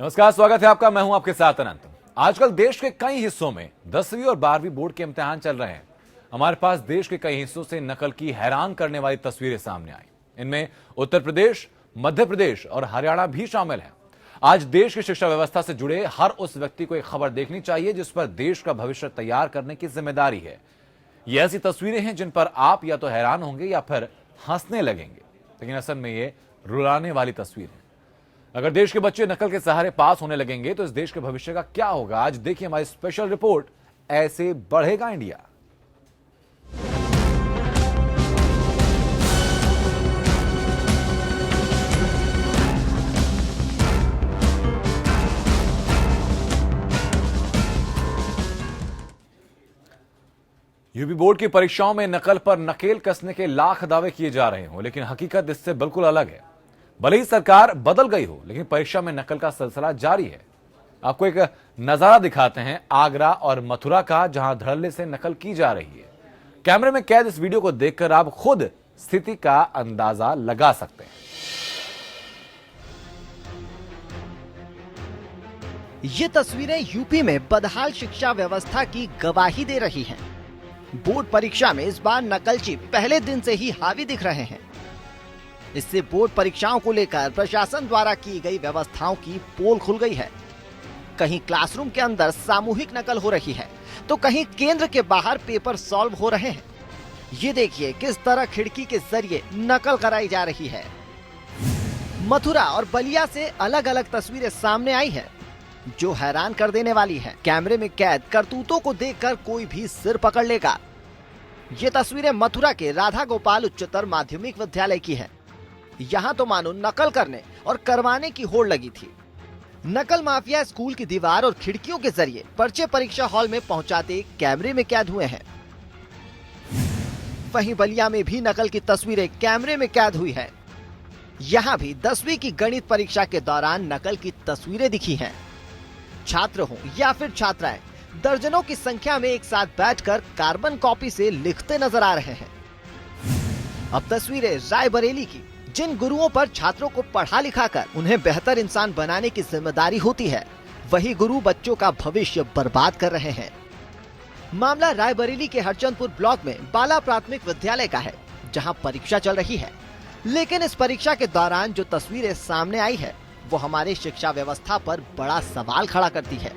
नमस्कार, स्वागत है आपका। मैं हूं आपके साथ अनंत। आजकल देश के कई हिस्सों में 10वीं और 12वीं बोर्ड के इम्तिहान चल रहे हैं। हमारे पास देश के कई हिस्सों से नकल की हैरान करने वाली तस्वीरें सामने आई। इनमें उत्तर प्रदेश, मध्य प्रदेश और हरियाणा भी शामिल है। आज देश की शिक्षा व्यवस्था से जुड़े हर उस व्यक्ति को एक खबर देखनी चाहिए जिस पर देश का भविष्य तैयार करने की जिम्मेदारी है। ये ऐसी तस्वीरें हैं जिन पर आप या तो हैरान होंगे या फिर हंसने लगेंगे, लेकिन असल में ये रुलाने वाली तस्वीर है। अगर देश के बच्चे नकल के सहारे पास होने लगेंगे तो इस देश के भविष्य का क्या होगा? आज देखिए हमारी स्पेशल रिपोर्ट, ऐसे बढ़ेगा इंडिया। यूपी बोर्ड की परीक्षाओं में नकल पर नकेल कसने के लाख दावे किए जा रहे हों, लेकिन हकीकत इससे बिल्कुल अलग है। भले ही सरकार बदल गई हो, लेकिन परीक्षा में नकल का सिलसिला जारी है। आपको एक नजारा दिखाते हैं आगरा और मथुरा का, जहां धड़ल्ले से नकल की जा रही है। कैमरे में कैद इस वीडियो को देखकर आप खुद स्थिति का अंदाजा लगा सकते हैं। ये तस्वीरें यूपी में बदहाल शिक्षा व्यवस्था की गवाही दे रही हैं। बोर्ड परीक्षा में इस बार नकलची पहले दिन से ही हावी दिख रहे हैं। इससे बोर्ड परीक्षाओं को लेकर प्रशासन द्वारा की गई व्यवस्थाओं की पोल खुल गई है। कहीं क्लासरूम के अंदर सामूहिक नकल हो रही है तो कहीं केंद्र के बाहर पेपर सॉल्व हो रहे हैं। ये देखिए किस तरह खिड़की के जरिए नकल कराई जा रही है। मथुरा और बलिया से अलग अलग तस्वीरें सामने आई है जो हैरान कर देने वाली है। कैमरे में कैद करतूतों को देखकर कोई भी सिर पकड़ लेगा। ये तस्वीरें मथुरा के राधा गोपाल उच्चतर माध्यमिक विद्यालय की है। यहाँ तो मानो नकल करने और करवाने की होड़ लगी थी। नकल माफिया स्कूल की दीवार और खिड़कियों के जरिए पर्चे परीक्षा हॉल में पहुंचाते कैमरे में कैद हुए हैं। वहीं बलिया में भी नकल की तस्वीरें कैमरे में कैद हुई है। यहाँ भी 10वीं की गणित परीक्षा के दौरान नकल की तस्वीरें दिखी हैं। छात्र हो या फिर छात्राएं दर्जनों की संख्या में एक साथ बैठकर कार्बन कॉपी से लिखते नजर आ रहे हैं। अब तस्वीरें रायबरेली की, जिन गुरुओं पर छात्रों को पढ़ा लिखाकर उन्हें बेहतर इंसान बनाने की जिम्मेदारी होती है, वही गुरु बच्चों का भविष्य बर्बाद कर रहे हैं। मामला रायबरेली के हरचंदपुर ब्लॉक में बाला प्राथमिक विद्यालय का है, जहां परीक्षा चल रही है। लेकिन इस परीक्षा के दौरान जो तस्वीरें सामने आई है वो हमारी शिक्षा व्यवस्था पर बड़ा सवाल खड़ा करती है।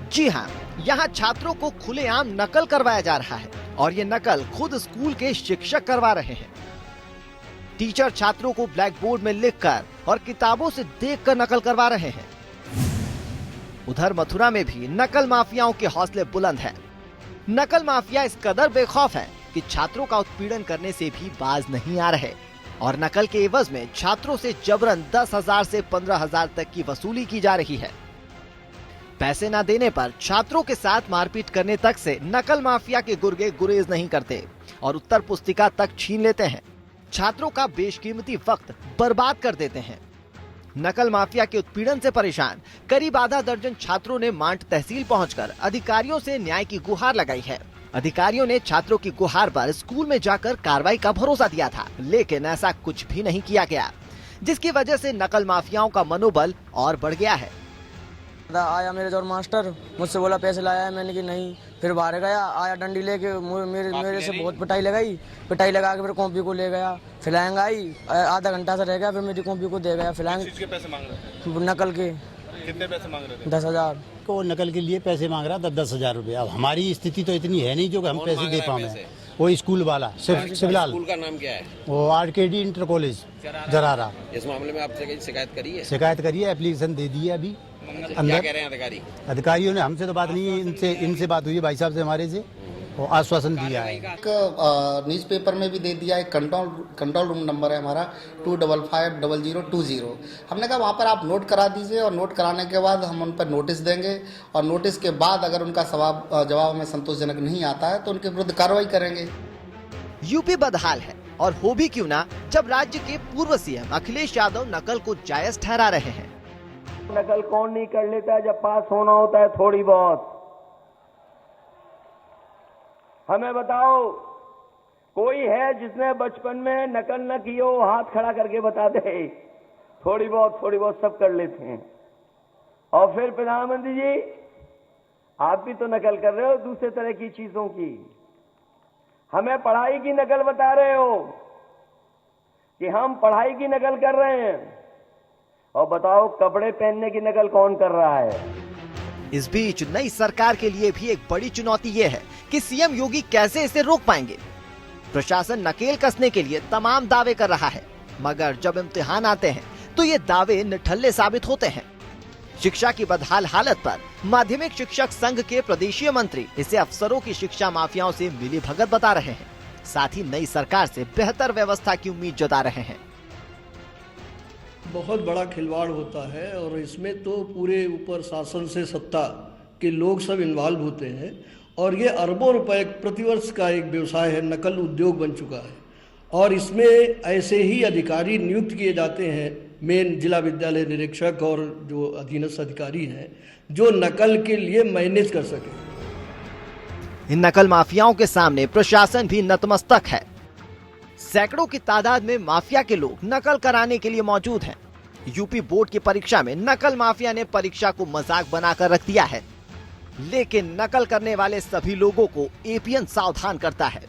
जी हाँ, यहाँ छात्रों को खुलेआम नकल करवाया जा रहा है और ये नकल खुद स्कूल के शिक्षक करवा रहे हैं। टीचर छात्रों को ब्लैक बोर्ड में लिखकर और किताबों से देखकर नकल करवा रहे हैं। उधर मथुरा में भी नकल माफियाओं के हौसले बुलंद हैं। नकल माफिया इस कदर बेखौफ है कि छात्रों का उत्पीड़न करने से भी बाज नहीं आ रहे और नकल के एवज में छात्रों से जबरन 10,000 से 15,000 तक की वसूली की जा रही है। पैसे न देने पर छात्रों के साथ मारपीट करने तक से नकल माफिया के गुर्गे गुरेज नहीं करते और उत्तर पुस्तिका तक छीन लेते हैं। छात्रों का बेशकीमती वक्त बर्बाद कर देते हैं। नकल माफिया के उत्पीड़न से परेशान करीब आधा दर्जन छात्रों ने मांड तहसील पहुंचकर अधिकारियों से न्याय की गुहार लगाई है। अधिकारियों ने छात्रों की गुहार पर स्कूल में जाकर कार्रवाई का भरोसा दिया था, लेकिन ऐसा कुछ भी नहीं किया गया, जिसकी वजह से नकल माफियाओं का मनोबल और बढ़ गया है। आया मेरे जोर मास्टर, मुझसे बोला पैसे लाया है, मैंने कि नहीं। फिर बाहर गया, आया डंडी लेके मेरे से बहुत पिटाई लगा के फिर कॉपी को ले गया। फिलहाल आई, आधा घंटा से रह गया, फिर मेरी कॉपी को दे गया। फिलहाल पैसे मांग रहे नकल के। कितने पैसे मांग रहे थे? 10,000 को नकल के लिए पैसे मांग रहा था, 10,000 रुपये। अब हमारी स्थिति तो इतनी है नहीं जो कि हम पैसे दे पाए। वो स्कूल वाला शिवलाल। स्कूल का नाम क्या है? वो आरकेडी इंटर कॉलेज जरारा। इस मामले में आपसे कहीं शिकायत करी है? शिकायत करी है, एप्लीकेशन दे दी है अभी। क्या कह रहे हैं अधिकारी? अधिकारियों ने, हमसे तो बात नहीं है, इनसे बात हुई है भाई साहब से, हमारे से और आश्वासन दिया है। न्यूज़ पेपर में भी दे दिया है। कंट्रोल रूम नंबर है हमारा 2550020। हमने कहा वहाँ पर आप नोट करा दीजिए और नोट कराने के बाद हम उन पर नोटिस देंगे और नोटिस के बाद अगर उनका जवाब हमें संतोषजनक नहीं आता है तो उनके विरुद्ध कार्रवाई करेंगे। यूपी बदहाल है और हो भी क्यों ना, जब राज्य के पूर्व सीएम अखिलेश यादव नकल को जायज ठहरा रहे हैं। नकल कौन नहीं कर लेता है जब पास होना होता है थोड़ी बहुत। हमें बताओ, कोई है जिसने बचपन में नकल न की हो? हाथ खड़ा करके बता दे। थोड़ी बहुत सब कर लेते हैं। और फिर प्रधानमंत्री जी आप भी तो नकल कर रहे हो दूसरे तरह की चीजों की। हमें पढ़ाई की नकल बता रहे हो कि हम पढ़ाई की नकल कर रहे हैं, और बताओ कपड़े पहनने की नकल कौन कर रहा है? इस बीच नई सरकार के लिए भी एक बड़ी चुनौती ये है कि सीएम योगी कैसे इसे रोक पाएंगे। प्रशासन नकेल कसने के लिए तमाम दावे कर रहा है, मगर जब इम्तिहान आते हैं तो ये दावे निठल्ले साबित होते हैं। शिक्षा की बदहाल हालत पर माध्यमिक शिक्षक संघ के प्रदेशीय मंत्री इसे अफसरों की शिक्षा माफियाओं से मिलीभगत बता रहे हैं। साथ ही नई सरकार से बेहतर व्यवस्था की उम्मीद जता रहे हैं। बहुत बड़ा खिलवाड़ होता है और इसमें तो पूरे ऊपर शासन से सत्ता के लोग सब इन्वॉल्व होते हैं, और ये अरबों रुपए प्रतिवर्ष का एक व्यवसाय है, नकल उद्योग बन चुका है। और इसमें ऐसे ही अधिकारी नियुक्त किए जाते हैं, मेन जिला विद्यालय निरीक्षक और जो अधीनस्थ अधिकारी हैं, जो नकल के लिए मैनेज कर सके। इन नकल माफियाओं के सामने प्रशासन भी नतमस्तक है। सैकड़ों की तादाद में माफिया के लोग नकल कराने के लिए मौजूद हैं। यूपी बोर्ड की परीक्षा में नकल माफिया ने परीक्षा को मजाक बनाकर रख दिया है, लेकिन नकल करने वाले सभी लोगों को एपीएन सावधान करता है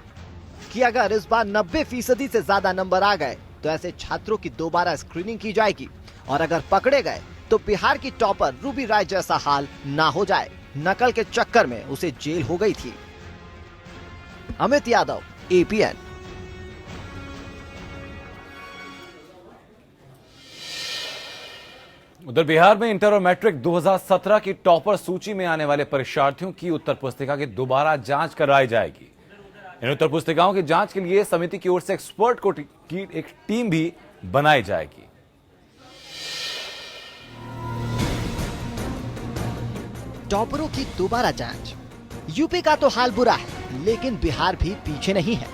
कि अगर इस बार 90% से ज्यादा नंबर आ गए तो ऐसे छात्रों की दोबारा स्क्रीनिंग की जाएगी, और अगर पकड़े गए तो बिहार की टॉपर रूबी राय जैसा हाल ना हो जाए। नकल के चक्कर में उसे जेल हो गई थी। अमित यादव, एपीएन। उधर बिहार में इंटर और मैट्रिक 2017 की टॉपर सूची में आने वाले परीक्षार्थियों की उत्तर पुस्तिका की दोबारा जांच कराई जाएगी। इन उत्तर पुस्तिकाओं की जांच के लिए समिति की ओर से एक्सपर्ट की एक टीम भी बनाई जाएगी। टॉपरों की दोबारा जांच। यूपी का तो हाल बुरा है, लेकिन बिहार भी पीछे नहीं है।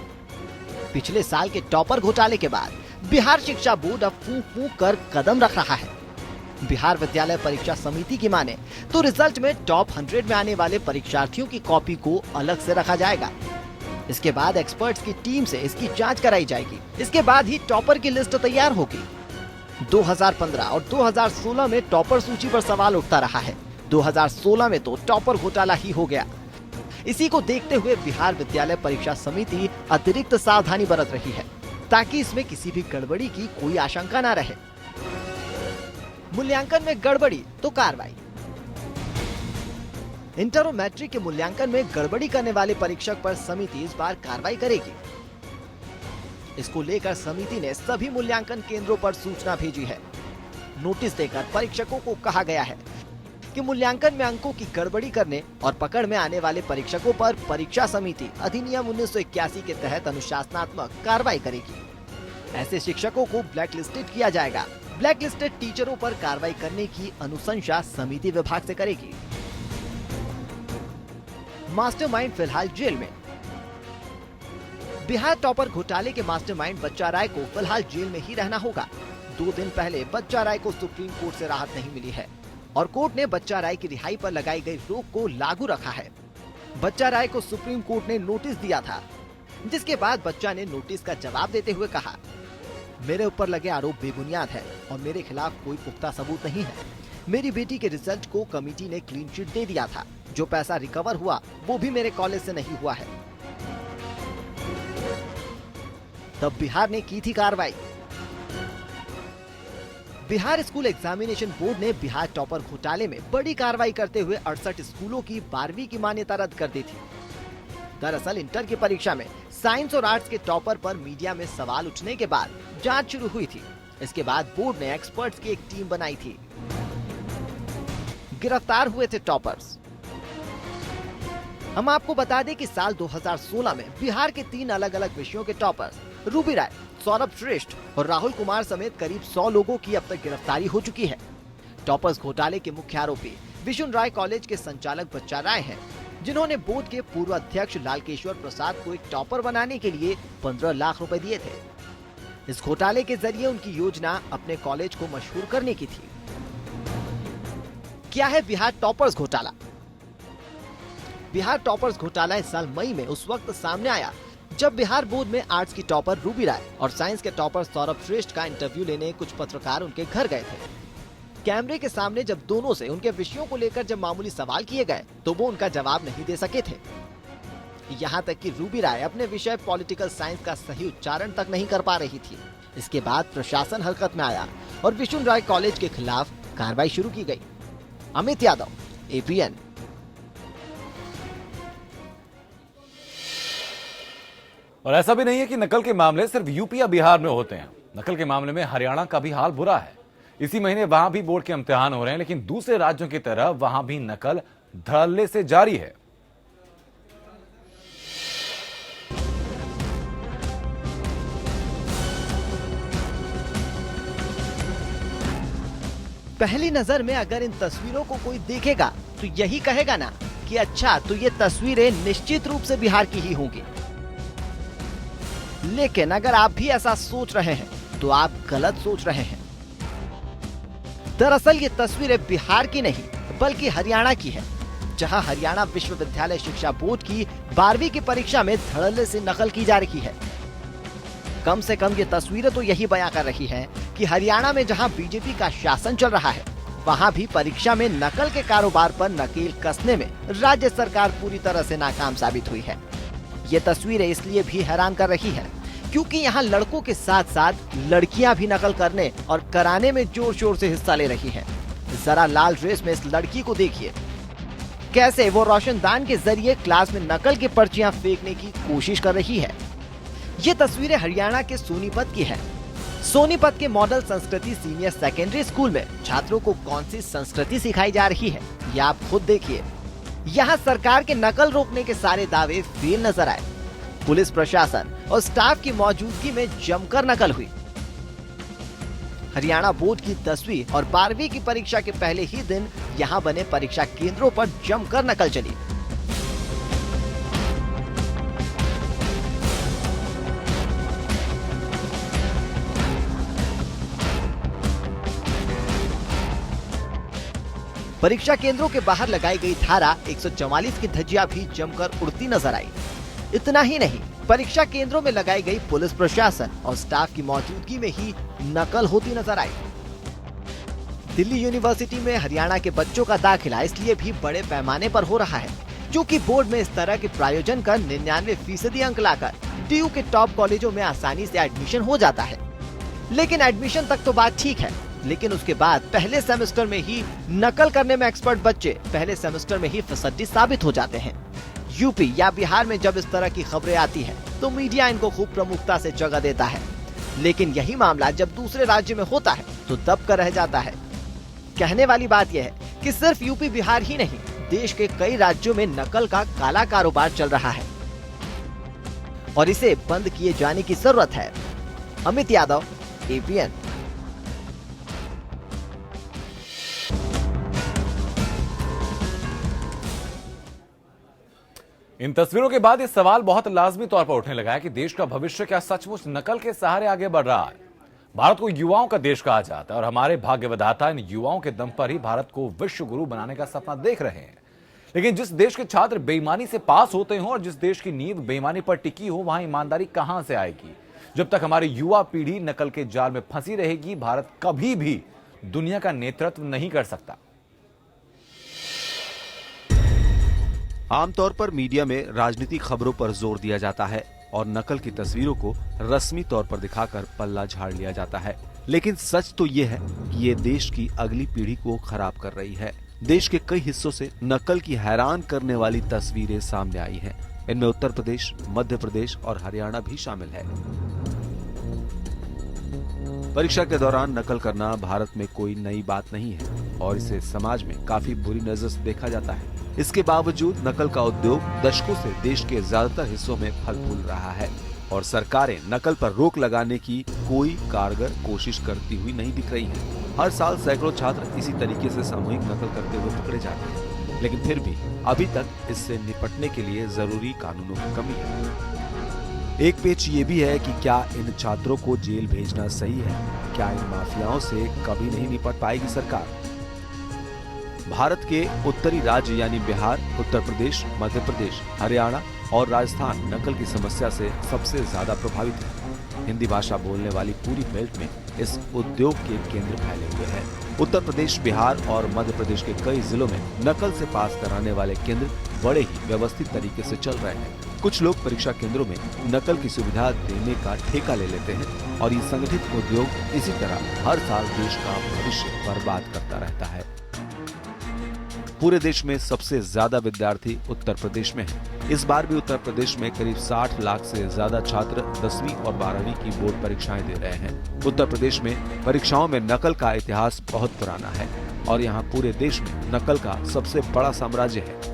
पिछले साल के टॉपर घोटाले के बाद बिहार शिक्षा बोर्ड अब फूंक फूंक कर कदम रख रहा है। बिहार विद्यालय परीक्षा समिति की माने तो रिजल्ट में टॉप 100 में आने वाले परीक्षार्थियों की कॉपी को अलग से रखा जाएगा। इसके बाद एक्सपर्ट्स की टीम से इसकी जांच कराई जाएगी। इसके बाद ही टॉपर की लिस्ट तैयार होगी। 2015 और 2016 में टॉपर सूची पर सवाल उठता रहा है। 2016 में तो टॉपर घोटाला ही हो गया। इसी को देखते हुए बिहार विद्यालय परीक्षा समिति अतिरिक्त सावधानी बरत रही है, ताकि इसमें किसी भी गड़बड़ी की कोई आशंका न रहे। मूल्यांकन में गड़बड़ी तो कार्रवाई। इंटर और मैट्रिक के मूल्यांकन में गड़बड़ी करने वाले परीक्षक पर समिति इस बार कार्रवाई करेगी। इसको लेकर समिति ने सभी मूल्यांकन केंद्रों पर सूचना भेजी है। नोटिस देकर परीक्षकों को कहा गया है कि मूल्यांकन में अंकों की गड़बड़ी करने और पकड़ में आने वाले परीक्षकों पर परीक्षा समिति अधिनियम 1981 के तहत अनुशासनात्मक कार्रवाई करेगी। ऐसे शिक्षकों को ब्लैक लिस्टेड किया जाएगा। ब्लैक लिस्टेड टीचरों पर कार्रवाई करने की अनुशंसा समिति विभाग से करेगी। मास्टरमाइंड फिलहाल जेल में। बिहार टॉपर घोटाले के मास्टरमाइंड बच्चा राय को फिलहाल जेल में ही रहना होगा। 2 दिन पहले बच्चा राय को सुप्रीम कोर्ट से राहत नहीं मिली है और कोर्ट ने बच्चा राय की रिहाई पर लगाई गई रोक को लागू रखा है। बच्चा राय को सुप्रीम कोर्ट ने नोटिस दिया था, जिसके बाद बच्चा ने नोटिस का जवाब देते हुए कहा, मेरे ऊपर लगे आरोप बेबुनियाद है और मेरे खिलाफ कोई पुख्ता सबूत नहीं है। मेरी बेटी के रिजल्ट को कमेटी ने क्लीन चिट दे दिया था। जो पैसा रिकवर हुआ वो भी मेरे कॉलेज से नहीं हुआ है। तब बिहार ने की थी कार्रवाई। बिहार स्कूल एग्जामिनेशन बोर्ड ने बिहार टॉपर घोटाले में बड़ी कार्रवाई करते हुए 68 स्कूलों की 12वीं की मान्यता रद्द कर दी थी। दरअसल इंटर की परीक्षा में साइंस और आर्ट्स के टॉपर पर मीडिया में सवाल उठने के बाद जांच शुरू हुई थी। इसके बाद बोर्ड ने एक्सपर्ट्स की एक टीम बनाई थी। गिरफ्तार हुए थे टॉपर्स। हम आपको बता दें कि साल 2016 में बिहार के 3 अलग अलग विषयों के टॉपर्स रूबी राय, सौरभ श्रेष्ठ और राहुल कुमार समेत करीब 100 लोगों की अब तक गिरफ्तारी हो चुकी है। टॉपर्स घोटाले के मुख्य आरोपी विशुन राय कॉलेज के संचालक बच्चा राय हैं, जिन्होंने बोर्ड के पूर्व अध्यक्ष लालकेश्वर प्रसाद को एक टॉपर बनाने के लिए 15 लाख रुपए दिए थे। इस घोटाले के जरिए उनकी योजना अपने कॉलेज को मशहूर करने की थी। क्या है बिहार टॉपर्स घोटाला? बिहार टॉपर्स घोटाला इस साल मई में उस वक्त सामने आया जब बिहार बोर्ड में आर्ट्स की टॉपर रूबी राय और साइंस के टॉपर सौरभ श्रेष्ठ का इंटरव्यू लेने कुछ पत्रकार उनके घर गए थे। कैमरे के सामने जब दोनों से उनके विषयों को लेकर जब मामूली सवाल किए गए तो वो उनका जवाब नहीं दे सके थे। यहाँ तक कि रूबी राय अपने विषय पॉलिटिकल साइंस का सही उच्चारण तक नहीं कर पा रही थी। इसके बाद प्रशासन हरकत में आया और विशुन राय कॉलेज के खिलाफ कार्रवाई शुरू की गई। अमित यादव, APN। और ऐसा भी नहीं है कि नकल के मामले सिर्फ यूपी या बिहार में होते हैं। नकल के मामले में हरियाणा का भी हाल बुरा है। इसी महीने वहां भी बोर्ड के इम्तिहान हो रहे हैं, लेकिन दूसरे राज्यों की तरह वहां भी नकल धड़ल्ले से जारी है। पहली नजर में अगर इन तस्वीरों को कोई देखेगा तो यही कहेगा ना कि अच्छा, तो ये तस्वीरें निश्चित रूप से बिहार की ही होंगी। लेकिन अगर आप भी ऐसा सोच रहे हैं तो आप गलत सोच रहे हैं। दरअसल ये तस्वीरें बिहार की नहीं बल्कि हरियाणा की है, जहां हरियाणा विश्वविद्यालय शिक्षा बोर्ड की 12वीं की परीक्षा में धड़ल्ले से नकल की जा रही है। कम से कम ये तस्वीरें तो यही बयां कर रही है कि हरियाणा में जहां बीजेपी का शासन चल रहा है, वहां भी परीक्षा में नकल के कारोबार पर नकेल कसने में राज्य सरकार पूरी तरह से नाकाम साबित हुई है। ये तस्वीरें इसलिए भी हैरान कर रही है क्योंकि यहाँ लड़कों के साथ साथ लड़कियां भी नकल करने और कराने में जोर शोर से हिस्सा ले रही हैं। जरा लाल ड्रेस में इस लड़की को देखिए, कैसे वो रोशनदान के जरिए क्लास में नकल की पर्चियां फेंकने की कोशिश कर रही है। ये तस्वीरें हरियाणा के सोनीपत की है। सोनीपत के मॉडल संस्कृति सीनियर सेकेंडरी स्कूल में छात्रों को कौन सी संस्कृति सिखाई जा रही है, ये आप खुद देखिए। यहाँ सरकार के नकल रोकने के सारे दावे फेल नजर आए। पुलिस प्रशासन और स्टाफ की मौजूदगी में जमकर नकल हुई। हरियाणा बोर्ड की 10वीं और 12वीं की परीक्षा के पहले ही दिन यहाँ बने परीक्षा केंद्रों पर जमकर नकल चली। परीक्षा केंद्रों के बाहर लगाई गई धारा 144 की धज्जियां भी जमकर उड़ती नजर आई। इतना ही नहीं, परीक्षा केंद्रों में लगाई गई पुलिस प्रशासन और स्टाफ की मौजूदगी में ही नकल होती नजर आई। दिल्ली यूनिवर्सिटी में हरियाणा के बच्चों का दाखिला इसलिए भी बड़े पैमाने पर हो रहा है क्योंकि बोर्ड में इस तरह के प्रायोजन कर 99% अंक लाकर DU के टॉप कॉलेजों में आसानी से एडमिशन हो जाता है। लेकिन एडमिशन तक तो बात ठीक है, लेकिन उसके बाद पहले सेमेस्टर में ही नकल करने में एक्सपर्ट बच्चे पहले सेमेस्टर में ही फसड्डी साबित हो जाते हैं। यूपी या बिहार में जब इस तरह की खबरें आती है तो मीडिया इनको खूब प्रमुखता से जगह देता है, लेकिन यही मामला जब दूसरे राज्य में होता है तो दब कर रह जाता है। कहने वाली बात यह है कि सिर्फ यूपी बिहार ही नहीं, देश के कई राज्यों में नकल का काला कारोबार चल रहा है और इसे बंद किए जाने की जरूरत है। अमित यादव, APN। इन तस्वीरों के बाद ये सवाल बहुत लाजमी तौर पर उठने लगा है कि देश का भविष्य क्या सचमुच नकल के सहारे आगे बढ़ रहा है। भारत को युवाओं का देश कहा जाता है और हमारे भाग्य विधाता इन युवाओं के दम पर ही भारत को विश्व गुरु बनाने का सपना देख रहे हैं। लेकिन जिस देश के छात्र बेईमानी से पास होते हों और जिस देश की नींव बेईमानी पर टिकी हो, वहां ईमानदारी कहां से आएगी? जब तक हमारी युवा पीढ़ी नकल के जाल में फंसी रहेगी, भारत कभी भी दुनिया का नेतृत्व नहीं कर सकता। आमतौर पर मीडिया में राजनीतिक खबरों पर जोर दिया जाता है और नकल की तस्वीरों को रस्मी तौर पर दिखाकर पल्ला झाड़ लिया जाता है, लेकिन सच तो ये है कि ये देश की अगली पीढ़ी को खराब कर रही है। देश के कई हिस्सों से नकल की हैरान करने वाली तस्वीरें सामने आई हैं। इनमें उत्तर प्रदेश, मध्य प्रदेश और हरियाणा भी शामिल है। परीक्षा के दौरान नकल करना भारत में कोई नई बात नहीं है और इसे समाज में काफी बुरी नजर से देखा जाता है। इसके बावजूद नकल का उद्योग दशकों से देश के ज्यादातर हिस्सों में फल फूल रहा है और सरकारें नकल पर रोक लगाने की कोई कारगर कोशिश करती हुई नहीं दिख रही हैं। हर साल सैकड़ों छात्र इसी तरीके से सामूहिक नकल करते हुए पकड़े जाते हैं, लेकिन फिर भी अभी तक इससे निपटने के लिए जरूरी कानूनों की कमी है। एक पेच ये भी है कि क्या इन छात्रों को जेल भेजना सही है? क्या इन माफियाओं से कभी नहीं निपट पाएगी सरकार? भारत के उत्तरी राज्य यानी बिहार, उत्तर प्रदेश, मध्य प्रदेश, हरियाणा और राजस्थान नकल की समस्या से सबसे ज्यादा प्रभावित है। हिंदी भाषा बोलने वाली पूरी बेल्ट में इस उद्योग के केंद्र फैले हुए हैं। उत्तर प्रदेश, बिहार और मध्य प्रदेश के कई जिलों में नकल से पास कराने वाले केंद्र बड़े ही व्यवस्थित तरीके से चल रहे हैं। कुछ लोग परीक्षा केंद्रों में नकल की सुविधा देने का ठेका ले लेते हैं और ये संगठित उद्योग इसी तरह हर साल देश का भविष्य बर्बाद करता रहता है। पूरे देश में सबसे ज्यादा विद्यार्थी उत्तर प्रदेश में हैं। इस बार भी उत्तर प्रदेश में करीब 60 लाख से ज्यादा छात्र 10वीं और 12वीं की बोर्ड परीक्षाएं दे रहे हैं। उत्तर प्रदेश में परीक्षाओं में नकल का इतिहास बहुत पुराना है और यहाँ पूरे देश में नकल का सबसे बड़ा साम्राज्य है।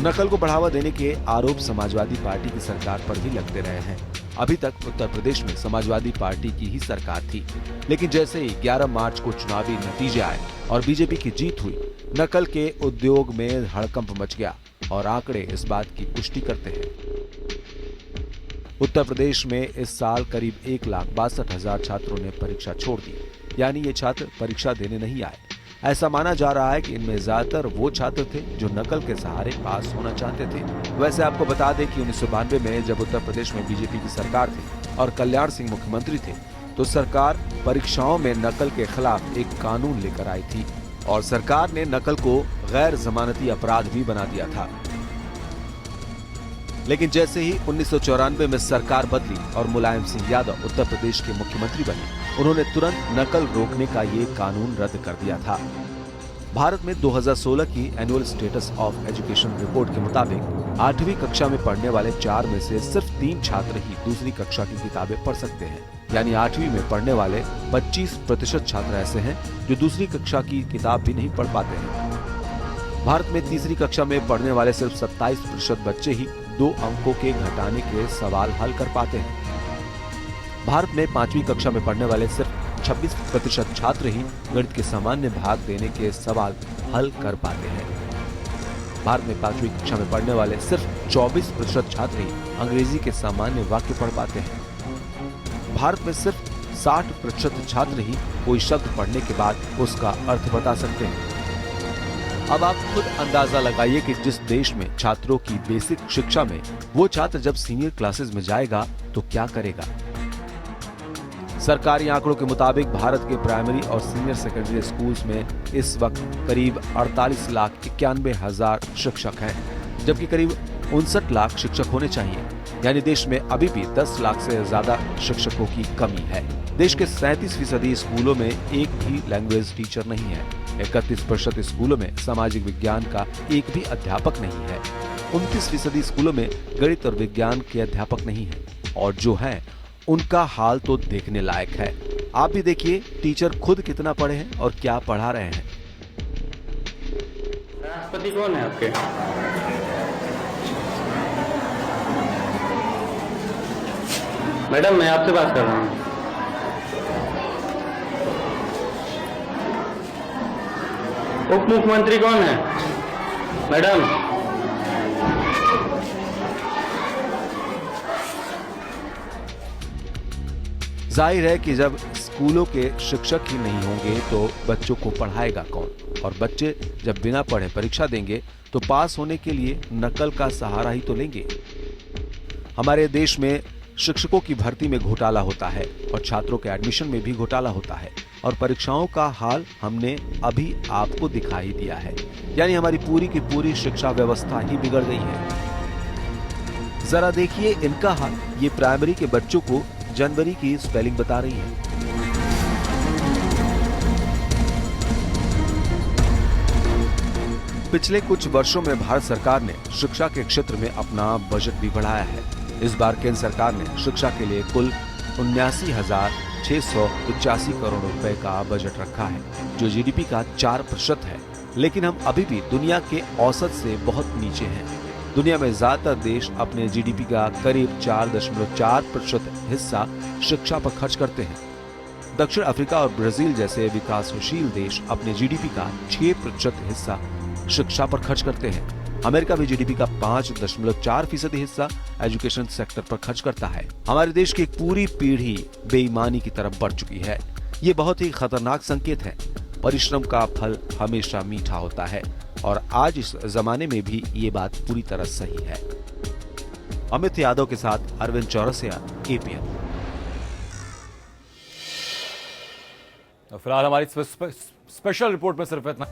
नकल को बढ़ावा देने के आरोप समाजवादी पार्टी की सरकार पर भी लगते रहे हैं। अभी तक उत्तर प्रदेश में समाजवादी पार्टी की ही सरकार थी, लेकिन जैसे ही 11 मार्च को चुनावी नतीजे आए और बीजेपी की जीत हुई, नकल के उद्योग में हड़कंप मच गया और आंकड़े इस बात की पुष्टि करते हैं। उत्तर प्रदेश में इस साल करीब 1,62,000 छात्रों ने परीक्षा छोड़ दी, यानी ये छात्र परीक्षा देने नहीं आए। ऐसा माना जा रहा है कि इनमें ज्यादातर वो छात्र थे जो नकल के सहारे पास होना चाहते थे। वैसे आपको बता दें कि 1992 में जब उत्तर प्रदेश में बीजेपी की सरकार थी और कल्याण सिंह मुख्यमंत्री थे, तो सरकार परीक्षाओं में नकल के खिलाफ एक कानून लेकर आई थी और सरकार ने नकल को गैर जमानती अपराध भी बना दिया था। लेकिन जैसे ही 1994 में सरकार बदली और मुलायम सिंह यादव उत्तर प्रदेश के मुख्यमंत्री बने, उन्होंने तुरंत नकल रोकने का ये कानून रद्द कर दिया था। भारत में 2016 की annual status of education report के मुताबिक 8वीं कक्षा में पढ़ने वाले 4 में से सिर्फ 3 छात्र ही दूसरी कक्षा की किताबें पढ़ सकते हैं। यानी 8वीं में पढ़ने वाले 25% छात्र ऐसे हैं जो दूसरी कक्षा की किताब भी नहीं पढ़ पाते हैं। भारत में तीसरी कक्षा में पढ़ने वाले सिर्फ 27% बच्चे ही 2 अंकों के घटाने के सवाल हल कर पाते हैं। भारत में 5वीं कक्षा में पढ़ने वाले सिर्फ 26% छात्र ही गणित के सामान्य भाग देने के सवाल हल कर पाते हैं। भारत में 5वीं कक्षा में पढ़ने वाले सिर्फ 24% छात्र ही अंग्रेजी के सामान्य वाक्य पढ़ पाते हैं। भारत में सिर्फ 60% छात्र ही कोई शब्द पढ़ने के बाद उसका अर्थ बता सकते हैं। अब आप खुद अंदाजा लगाइए कि जिस देश में छात्रों की बेसिक शिक्षा में वो छात्र जब सीनियर क्लासेस में जाएगा तो क्या करेगा। सरकारी आंकड़ों के मुताबिक भारत के प्राइमरी और सीनियर सेकेंडरी स्कूल्स में इस वक्त करीब 48,91,000 शिक्षक हैं, जबकि करीब 59 लाख शिक्षक होने चाहिए। यानी देश में अभी भी 10 लाख से ज्यादा शिक्षकों की कमी है। देश के 37% स्कूलों में एक भी लैंग्वेज टीचर नहीं है। 31% स्कूलों में सामाजिक विज्ञान का एक भी अध्यापक नहीं है। 29% स्कूलों में गणित और विज्ञान के अध्यापक नहीं है, और जो हैं उनका हाल तो देखने लायक है। आप भी देखिए टीचर खुद कितना पढ़े हैं और क्या पढ़ा रहे हैं। राष्ट्रपति कौन है आपके? मैडम, मैं आपसे बात कर रहा हूँ। उप मुख्यमंत्री कौन है? मैडम, जाहिर है कि जब स्कूलों के शिक्षक ही नहीं होंगे तो बच्चों को पढ़ाएगा कौन, और बच्चे जब बिना पढ़े परीक्षा देंगे तो पास होने के लिए नकल का सहारा ही तो लेंगे। हमारे देश में शिक्षकों की भर्ती में घोटाला होता है और छात्रों के एडमिशन में भी घोटाला होता है, और परीक्षाओं का हाल हमने अभी आपको दिखाई दिया है। यानी हमारी पूरी की पूरी शिक्षा व्यवस्था ही बिगड़ गई है। जरा देखिए इनका हाल। ये प्राइमरी के बच्चों को जनवरी की स्पेलिंग बता रही है। पिछले कुछ वर्षों में भारत सरकार ने शिक्षा के क्षेत्र में अपना बजट भी बढ़ाया है। इस बार केंद्र सरकार ने शिक्षा के लिए कुल 79,685 करोड़ रुपए का बजट रखा है, जो जीडीपी का 4% है। लेकिन हम अभी भी दुनिया के औसत से बहुत नीचे हैं। दुनिया में ज्यादातर देश अपने जीडीपी का करीब 4.4% हिस्सा शिक्षा पर खर्च करते हैं। दक्षिण अफ्रीका और ब्राजील जैसे विकासशील देश अपने जीडीपी का 6% हिस्सा शिक्षा पर खर्च करते हैं। अमेरिका भी जीडीपी का 5.4% हिस्सा एजुकेशन सेक्टर पर खर्च करता है। हमारे देश की एक पूरी पीढ़ी बेईमानी की तरफ बढ़ चुकी है। ये बहुत ही खतरनाक संकेत है। परिश्रम का फल हमेशा मीठा होता है, और आज इस जमाने में भी ये बात पूरी तरह सही है। अमित यादव के साथ अरविंद चौरसिया, APN। फिलहाल हमारी स्पेशल रिपोर्ट में सिर्फ इतना।